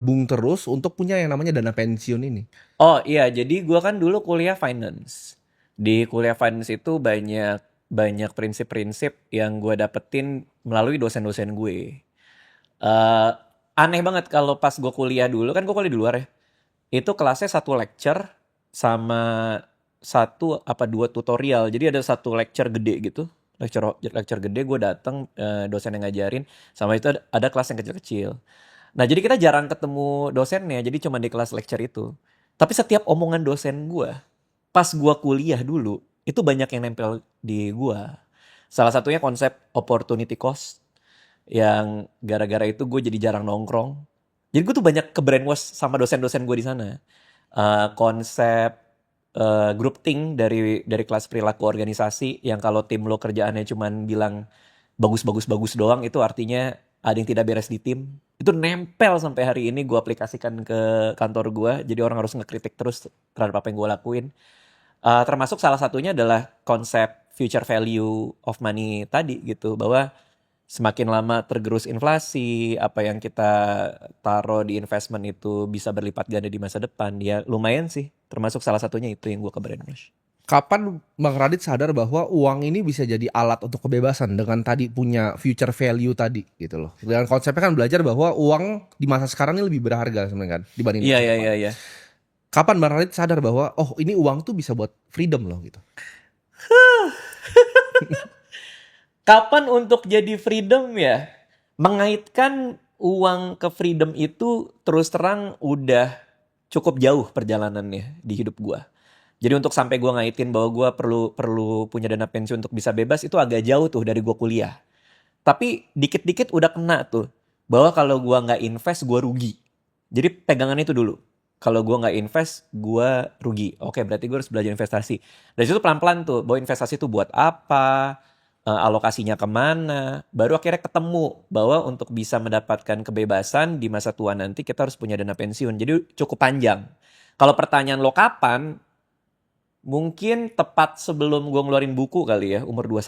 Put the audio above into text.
bung terus untuk punya yang namanya dana pensiun ini. Oh iya, jadi gue kan dulu kuliah finance. Di kuliah finance itu banyak banyak prinsip-prinsip yang gue dapetin melalui dosen-dosen gue. Eh Aneh banget kalau pas gue kuliah dulu, kan gue kuliah di luar ya. Itu kelasnya satu lecture sama satu apa dua tutorial. Jadi ada satu lecture gede gitu. Lecture lecture gede gue datang, dosen yang ngajarin, sama itu ada kelas yang kecil-kecil. Nah, jadi kita jarang ketemu dosennya, jadi cuma di kelas lecture itu. Tapi setiap omongan dosen gue, pas gue kuliah dulu, itu banyak yang nempel di gue. Salah satunya konsep opportunity cost, yang gara-gara itu gue jadi jarang nongkrong. Jadi gue tuh banyak ke-brainwash sama dosen-dosen gue di sana. Konsep group think dari kelas perilaku organisasi, yang kalau tim lo kerjaannya cuman bilang bagus-bagus-bagus doang, itu artinya ada yang tidak beres di tim. Itu nempel sampai hari ini, gue aplikasikan ke kantor gue. Jadi orang harus ngekritik terus terhadap apa yang gue lakuin. Termasuk salah satunya adalah konsep future value of money tadi gitu, bahwa semakin lama tergerus inflasi, apa yang kita taruh di investment itu bisa berlipat ganda di masa depan. Ya lumayan sih, termasuk salah satunya itu yang gue ke brainwash. Kapan Bang Radit sadar bahwa uang ini bisa jadi alat untuk kebebasan dengan tadi punya future value tadi gitu loh. Dengan konsepnya kan belajar bahwa uang di masa sekarang ini lebih berharga sebenarnya kan dibanding Iya, masa iya, depan. iya, iya. Kapan Bang Radit sadar bahwa oh ini uang tuh bisa buat freedom loh gitu. Kapan untuk jadi freedom ya? Mengaitkan uang ke freedom itu terus terang udah cukup jauh perjalanannya di hidup gua. Jadi untuk sampai gua ngaitin bahwa gua perlu perlu punya dana pensiun untuk bisa bebas, itu agak jauh tuh dari gua kuliah. Tapi dikit-dikit udah kena tuh bahwa kalau gua nggak invest gua rugi. Jadi pegangan itu dulu. Kalau gua nggak invest, gua rugi. Oke, berarti gua harus belajar investasi. Dari situ pelan-pelan tuh, bahwa investasi itu buat apa, alokasinya kemana. Baru akhirnya ketemu bahwa untuk bisa mendapatkan kebebasan di masa tua nanti, kita harus punya dana pensiun. Jadi cukup panjang. Kalau pertanyaan lo kapan, mungkin tepat sebelum gua ngeluarin buku kali ya, umur 21.